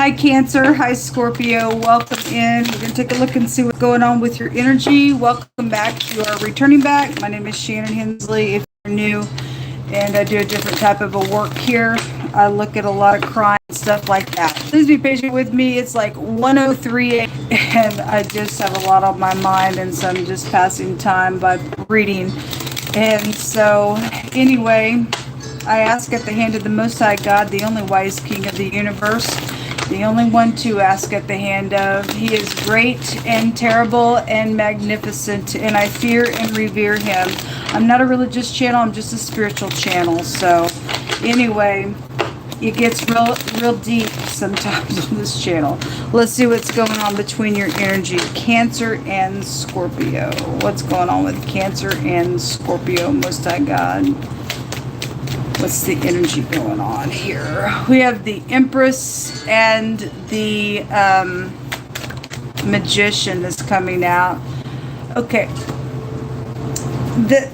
Hi Cancer, hi Scorpio, welcome in. We're going to take a look and see what's going on with your energy. Welcome back. You are returning back. My name is Shannon Hensley. If you're new, and I do a different type of a work here. I look at a lot of crime and stuff like that. Please be patient with me. It's like 1:03 and I just have a lot on my mind, and so I'm just passing time by reading. And so anyway, I ask at the hand of the Most High God, the only wise King of the universe, the only one to ask at the hand of. He is great and terrible and magnificent, and I fear and revere him. I'm not a religious channel, I'm just a spiritual channel. So anyway, it gets real deep sometimes on this channel. Let's see what's going on between your energy, Cancer and Scorpio. What's going on with Cancer and Scorpio, Most High God? What's the energy going on here? We have the Empress and the Magician that's coming out. Okay.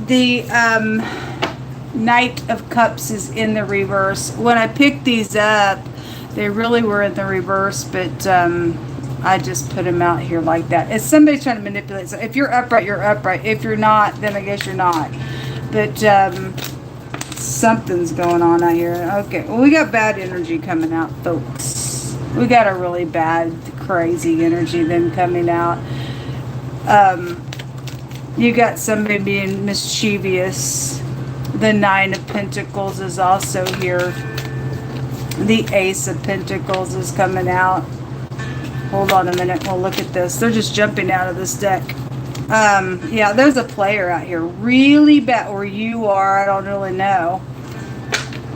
The Knight of Cups is in the reverse. When I picked these up, they really were in the reverse, but I just put them out here like that. If somebody's trying to manipulate, so if you're upright, you're upright. If you're not, then I guess you're not. But something's going on out here. Okay, well, we got bad energy coming out, folks. We got a really bad, crazy energy then coming out. You got somebody being mischievous. The Nine of Pentacles is also here. The Ace of Pentacles is coming out. Hold on a minute, we'll look at this. They're just jumping out of this deck. Yeah, there's a player out here really bad where you are. I don't really know.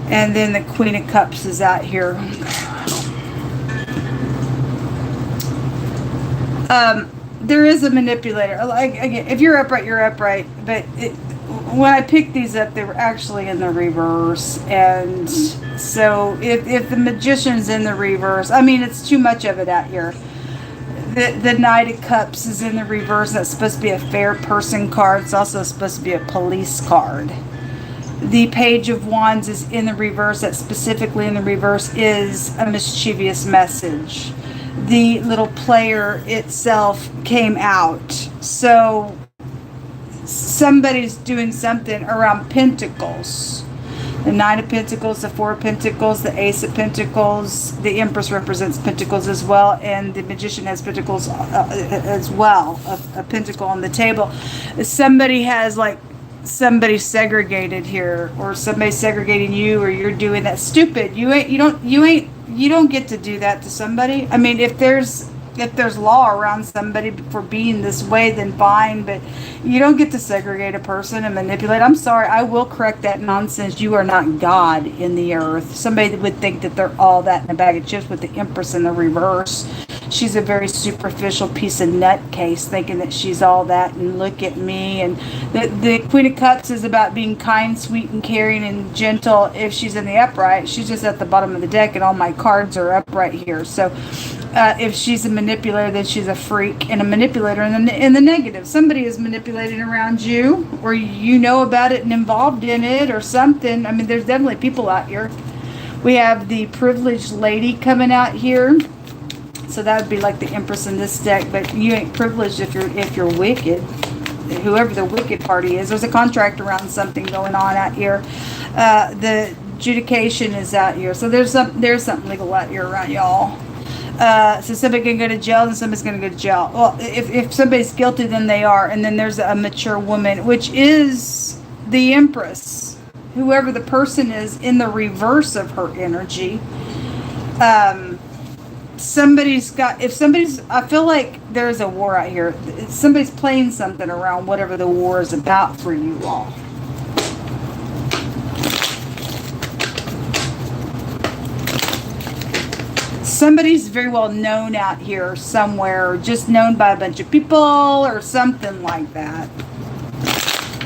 And then the Queen of Cups is out here. There is a manipulator. Like, again, if you're upright, you're upright. But when I picked these up, they were actually in the reverse. And so if the Magician's in the reverse, I mean, it's too much of it out here. The Knight of Cups is in the reverse. That's supposed to be a fair person card. It's also supposed to be a police card. The Page of Wands is in the reverse. That specifically in the reverse is a mischievous message. The little player itself came out. So somebody's doing something around Pentacles. The Nine of Pentacles, the Four of Pentacles, the Ace of Pentacles. The Empress represents Pentacles as well, and the Magician has Pentacles as well, a Pentacle on the table. Somebody has, like, somebody segregated here, or somebody segregating you, or you're doing that. Stupid. You don't get to do that to somebody. I mean, if there's law around somebody for being this way, then fine, but you don't get to segregate a person and manipulate. I'm sorry, I will correct that nonsense. You are not God in the earth. Somebody that would think that they're all that in a bag of chips with the Empress in the reverse. She's a very superficial piece of nutcase, thinking that she's all that, and look at me. And the Queen of Cups is about being kind, sweet, and caring, and gentle. If she's in the upright, she's just at the bottom of the deck, and all my cards are upright here. So if she's a manipulator, then she's a freak and a manipulator in the negative. Somebody is manipulating around you, or you know about it and involved in it or something. I mean, there's definitely people out here. We have the Privileged Lady coming out here. So that would be like the Empress in this deck, but you ain't privileged if you're wicked. Whoever the wicked party is. There's a contract around something going on out here. The adjudication is out here. So there's something legal out here around y'all. So somebody can go to jail, and somebody's going to go to jail. Well, if somebody's guilty, then they are. And then there's a mature woman, which is the Empress. Whoever the person is in the reverse of her energy. I feel like there's a war out here. Somebody's playing something around whatever the war is about for you all. Somebody's very well known out here somewhere, or just known by a bunch of people or something like that.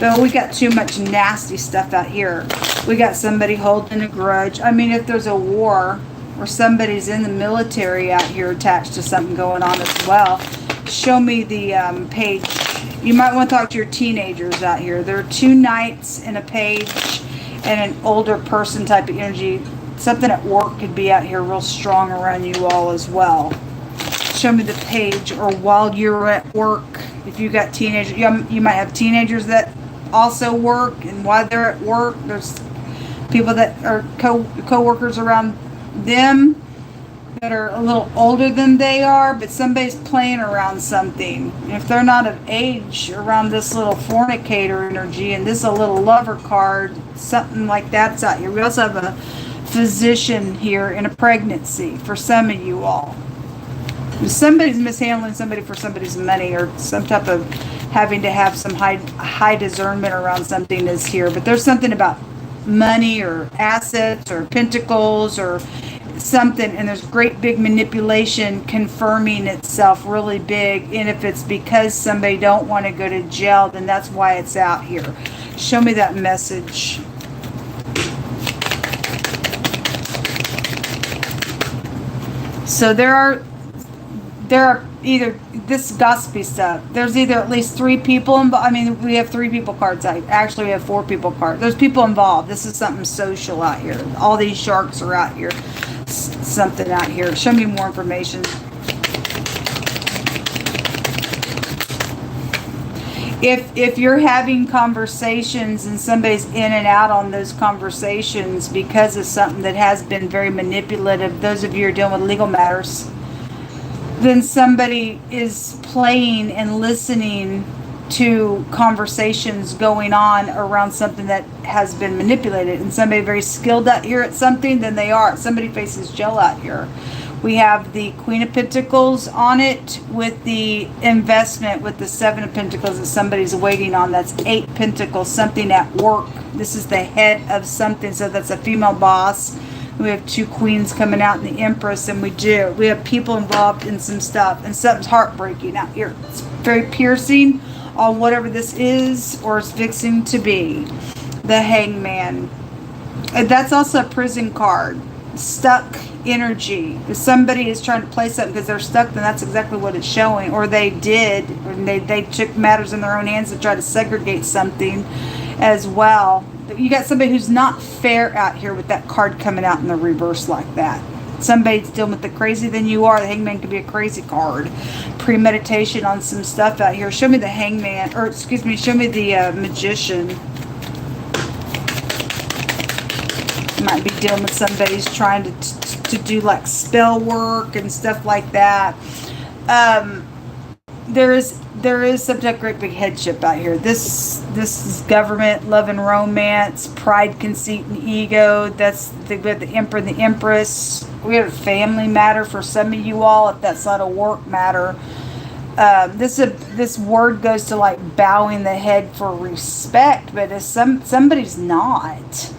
But we got too much nasty stuff out here. We got somebody holding a grudge. I mean, if there's a war, or somebody's in the military out here attached to something going on as well. Show me the page. You might want to talk to your teenagers out here. There are two knights and a page and an older person type of energy. Something at work could be out here real strong around you all as well. Show me the page, or while you're at work. If you got teenagers, you might have teenagers that also work, and while they're at work, there's people that are co-workers around them that are a little older than they are, but somebody's playing around something. If they're not of age around this little fornicator energy, and this is a little lover card, something like that's out here. We also have a physician here in a pregnancy for some of you all. If somebody's mishandling somebody for somebody's money, or some type of having to have some high discernment around something is here. But there's something about money or assets or pentacles or something, and there's great big manipulation confirming itself really big. And if it's because somebody don't want to go to jail, then that's why it's out here. Show me that message. So there are either, this gossipy stuff, there's either at least 3 people involved. I mean, we have 3 people cards. Actually, we have 4 people cards. There's people involved. This is something social out here. All these sharks are out here. Something out here. Show me more information. If you're having conversations and somebody's in and out on those conversations because of something that has been very manipulative, those of you who are dealing with legal matters, then somebody is playing and listening to conversations going on around something that has been manipulated. And somebody very skilled out here at something, then they are. Somebody faces jail out here. We have the Queen of Pentacles on it with the investment with the 7 of Pentacles that somebody's waiting on. That's 8 Pentacles, something at work. This is the head of something, so that's a female boss. We have 2 queens coming out in the Empress, and we have people involved in some stuff, and something's heartbreaking out here. It's very piercing on whatever this is or is fixing to be. The Hangman. And that's also a prison card. Stuck energy. If somebody is trying to play something because they're stuck, then that's exactly what it's showing. Or they did, or they took matters in their own hands to try to segregate something as well. You got somebody who's not fair out here with that card coming out in the reverse like that. Somebody's dealing with the crazy than you are. The Hangman could be a crazy card. Premeditation on some stuff out here. Show me the Hangman, or excuse me, show me the Magician. Might be dealing with somebody's trying to do like spell work and stuff like that. There is some type of great big headship out here. This is government, love and romance, pride, conceit, and ego. That's we have the Emperor and the Empress. We have a family matter for some of you all, if that's not a work matter. This word goes to like bowing the head for respect, but if somebody's not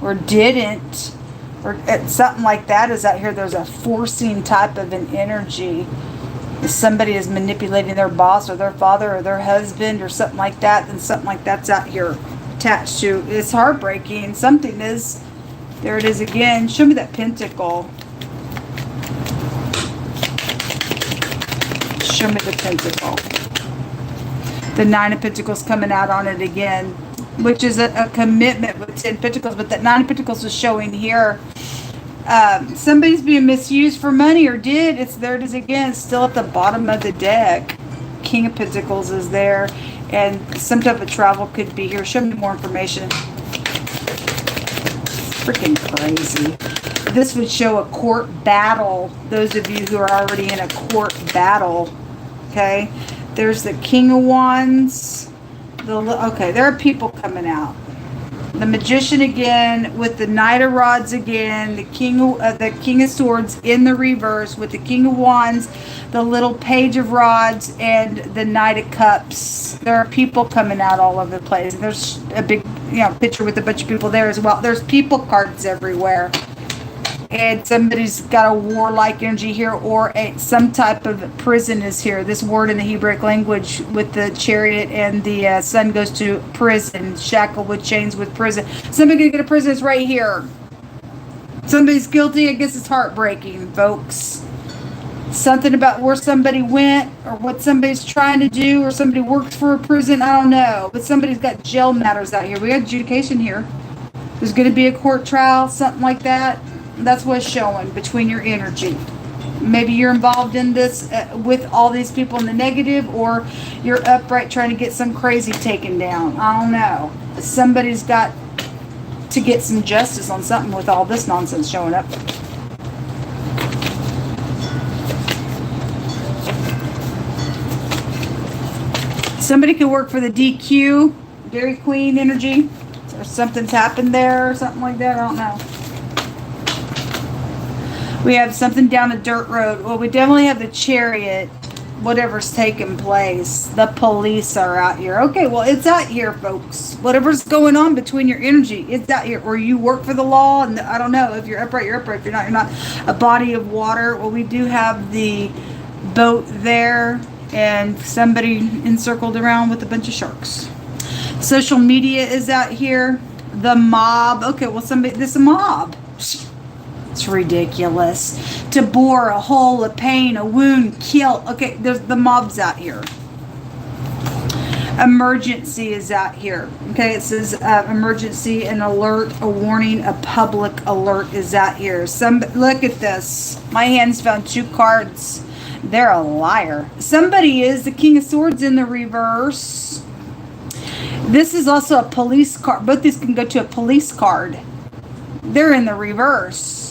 or didn't, or something like that is out here, there's a forcing type of an energy. If somebody is manipulating their boss or their father or their husband or something like that, then something like that's out here attached to. It's heartbreaking. Something is, there it is again. Show me that pentacle. Show me the pentacle. The 9 of Pentacles coming out on it again, which is a commitment with 10 Pentacles, but that 9 of Pentacles is showing here. Somebody's being misused for money or did. There it is again, still at the bottom of the deck. King of Pentacles is there, and some type of travel could be here. Show me more information. Freaking crazy. This would show a court battle. Those of you who are already in a court battle. Okay. There's the King of Wands. Okay, there are people coming out. The Magician again, with the Knight of Rods again, the King of Swords in the reverse, with the King of Wands, the little Page of Rods, and the Knight of Cups. There are people coming out all over the place. There's a big, picture with a bunch of people there as well. There's people cards everywhere. And somebody's got a warlike energy here, or some type of prison is here. This word in the Hebrew language with the Chariot and the sun goes to prison. Shackled with chains with prison. Somebody gonna go to prison is right here. Somebody's guilty. I guess it's heartbreaking, folks. Something about where somebody went or what somebody's trying to do, or somebody works for a prison. I don't know. But somebody's got jail matters out here. We got adjudication here. There's going to be a court trial, something like that. That's what's showing between your energy. Maybe you're involved in this with all these people in the negative, or you're upright trying to get some crazy taken down. I don't know. Somebody's got to get some justice on something with all this nonsense showing up. Somebody could work for the DQ, Dairy Queen energy, or something's happened there or something like that. I don't know. We have something down a dirt road. Well, we definitely have the Chariot, whatever's taking place. The police are out here. Okay, well, it's out here, folks. Whatever's going on between your energy, it's out here. Or you work for the law, and I don't know. If you're upright, you're upright. If you're not, you're not. A body of water. Well, we do have the boat there, and somebody encircled around with a bunch of sharks. Social media is out here. The mob. Okay, well, this is a mob. It's ridiculous. To bore a hole, a pain, a wound, kill. Okay, there's the mob's out here. Emergency is out here. Okay, it says emergency, an alert, a warning, a public alert is out here. Look at this. My hands found 2 cards. They're a liar. Somebody is the King of Swords in the reverse. This is also a police card. Both these can go to a police card. They're in the reverse.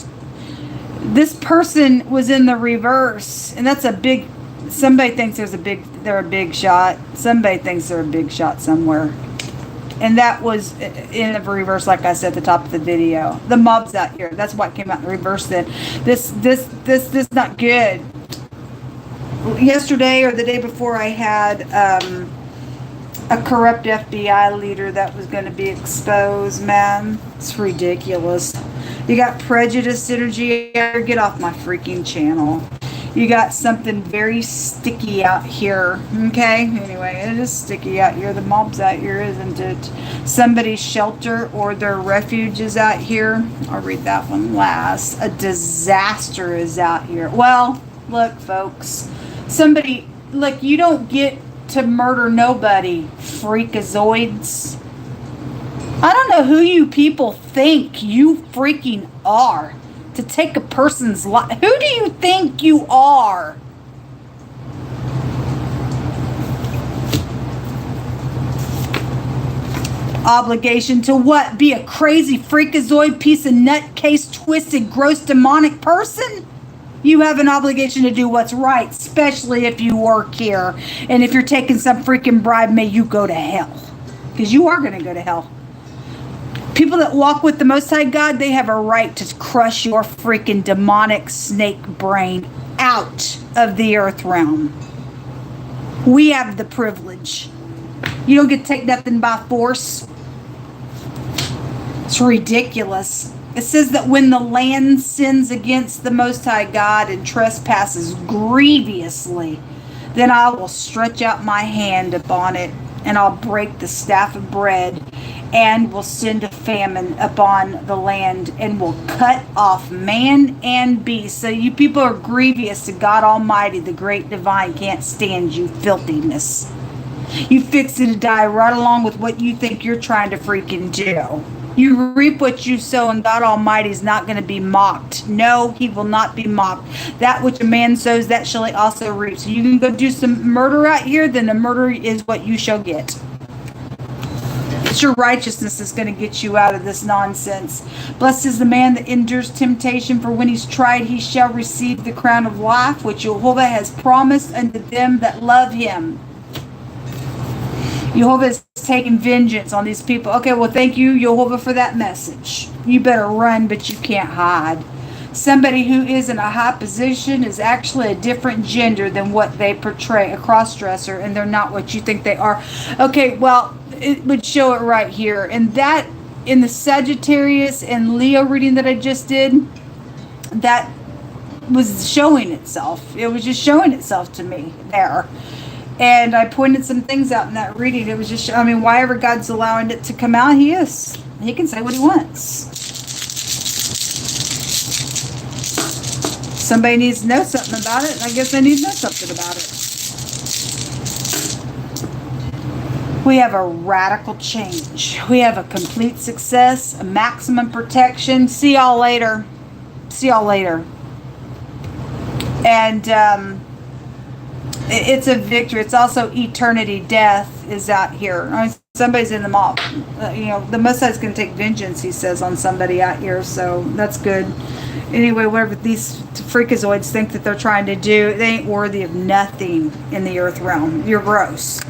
This person was in the reverse, and that's a big. Somebody thinks they're a big shot. Somebody thinks they're a big shot somewhere, and that was in the reverse, like I said at the top of the video. The mob's out here. That's why it came out in the reverse. Then this not good. Yesterday or the day before, I had a corrupt FBI leader that was going to be exposed. Man, it's ridiculous. You got prejudice energy. Get off my freaking channel. You got something very sticky out here. Okay? Anyway, it is sticky out here. The mob's out here, isn't it? Somebody's shelter or their refuge is out here. I'll read that one last. A disaster is out here. Well, look, folks. Somebody, look, you don't get to murder nobody, freakazoids. I don't know who you people think you freaking are to take a person's life. Who do you think you are? Obligation to what? Be a crazy freakazoid piece of nutcase, twisted, gross, demonic person? You have an obligation to do what's right, especially if you work here. And if you're taking some freaking bribe, may you go to hell. Because you are going to go to hell. People that walk with the Most High God, they have a right to crush your freaking demonic snake brain out of the earth realm. We have the privilege. You don't get to take nothing by force. It's ridiculous. It says that when the land sins against the Most High God and trespasses grievously, then I will stretch out my hand upon it, and I'll break the staff of bread, and will send a famine upon the land, and will cut off man and beast. So you people are grievous to God Almighty, the great divine, can't stand you filthiness. You fix it to die right along with what you think you're trying to freaking do. You reap what you sow, and God Almighty is not going to be mocked. No, he will not be mocked. That which a man sows, that shall he also reap. So you can go do some murder out here, then the murder is what you shall get. It's your righteousness that's going to get you out of this nonsense. Blessed is the man that endures temptation, for when he's tried, he shall receive the crown of life, which Jehovah has promised unto them that love him. Jehovah is taking vengeance on these people. Okay, well, thank you, Jehovah, for that message. You better run, but you can't hide. Somebody who is in a high position is actually a different gender than what they portray, a cross-dresser, and they're not what you think they are. Okay, well, it would show it right here. And that, in the Sagittarius and Leo reading that I just did, that was showing itself. It was just showing itself to me there. And I pointed some things out in that reading. It was just, I mean, why ever God's allowing it to come out, he is. He can say what he wants. Somebody needs to know something about it, and I guess I need to know something about it. We have a radical change. We have a complete success, a maximum protection. See y'all later. See y'all later. And it's a victory. It's also eternity. Death is out here. I mean, somebody's in the mob. The Most High is going to take vengeance, he says, on somebody out here. So that's good. Anyway, whatever these freakazoids think that they're trying to do, they ain't worthy of nothing in the earth realm. You're gross.